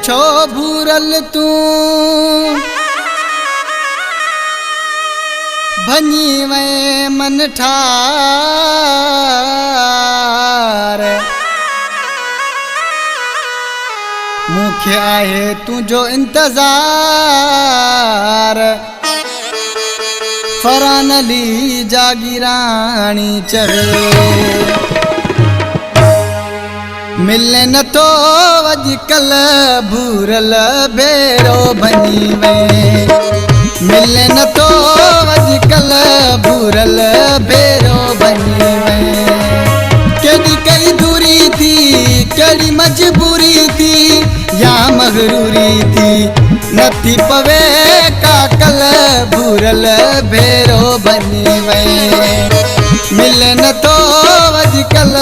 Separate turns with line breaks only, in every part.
छो भूरल तू भनी वे मन ठार मुख्य आहे तुझो इंतजार फरान अली जागीरानी चवे मिले न तो अॼुकल भूरल भेरो बनी वे मिले न तो अॼुकल भूरल भेरो बनी वे केड़ी कई दूरी थी केड़ी मजबूरी थी या मगरूरी थी नथी पवे काकल भूरल भेरो बनी वे मिले न तो अॼुकल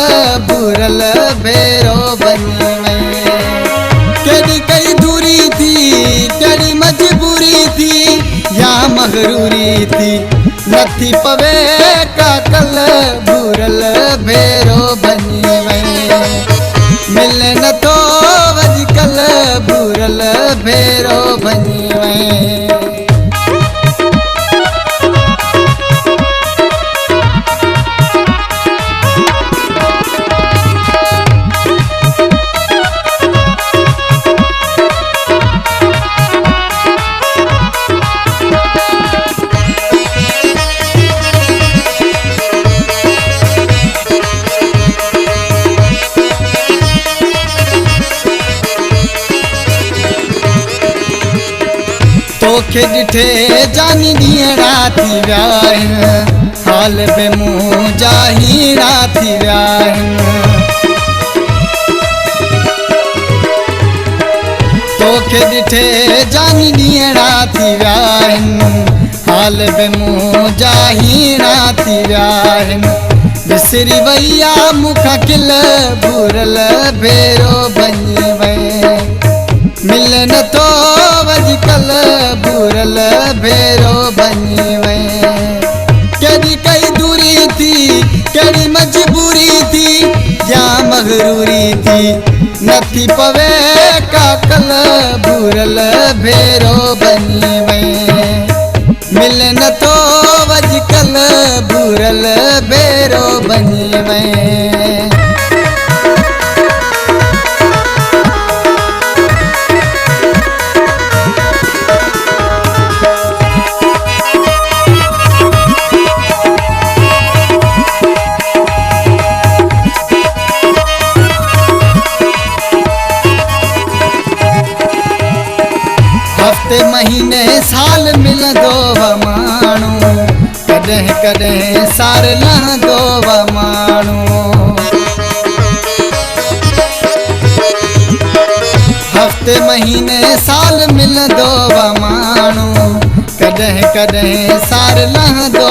भूरल भेरो बनी वे केड़ी कई दूरी थी केड़ी मजबूरी थी या मगरूरी थी नथी पवे काकल भूरल भेरो बनी वे मिले न तो अॼुकल भूरल भेरो बनी वे तोखे ॾिठे जानी ॾींहड़ा थी विया आहिनि हाल बे मुंहुं जा हीरा थी विया आहिनि तोखे ॾिठे जानी ॾींहड़ा थी विया आहिनि हाल बे मुंहुं जा हीरा थी विया आहिनि विसरी वई आहे मूंखां किल भूरल भेरो बनी वे मिले न तो अॼुकल भूरल भेरो बनी वे केड़ी कई दूरी थी केड़ी मजबूरी थी या मगरूरी थी नथी पवे काकल भूरल भेरो बनी वे मिले न तो अॼुकल भूरल भेरो बनी वे हफ्ते महीने साल मिलंदो माण्हू कॾहिं कॾहिं सार लहंदो माण्हू हफ्ते महीने साल मिलंदो माण्हू कॾहिं कॾहिं सार लहंदो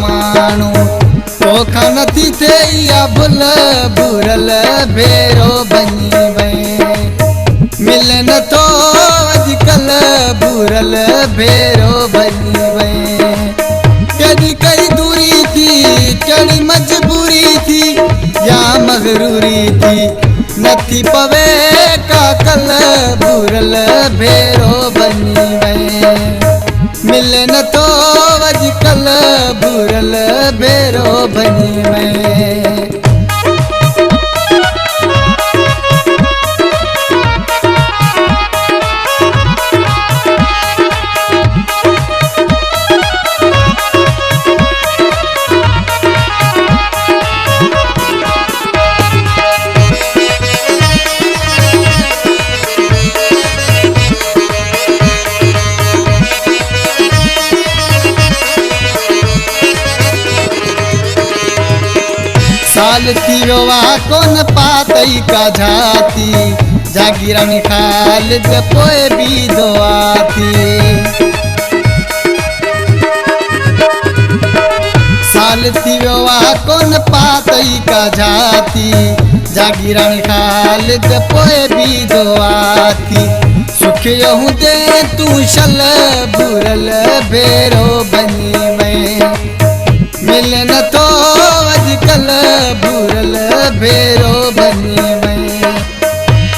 माण्हू तोखां नथी थिए इहा भुल भूरल भेरो बनी वे मिले न तो अॼुकल भूरल भेरो बनी वे केड़ी कई दूरी थी केड़ी मजबूरी थी या मगरूरी थी नथी पवे काकल भूरल भेरो बनी वे मिले न तो अॼुकल भूरल भेरो बनी वे साल थी वियो आहे कोन पातई का झाती जागीरानी ख़ालिद पोइ बि दुआ थी साल थी वियो आहे कोन पातई का झाती जागीरानी ख़ालिद पोइ बि दुआ थी सुखियो हूंदे तूं शल भूरल भेरो बनी वे मिले न तो अॼुकल भूरल भेरो बनी वे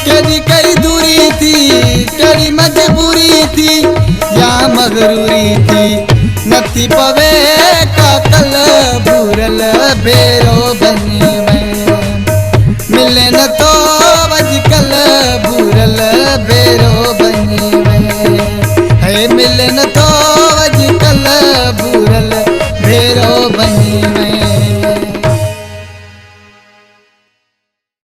केड़ी कई दूरी थी कड़ी मजबूरी थी या मगरूरी थी, नथी पवे का कल भूरल भेरो बन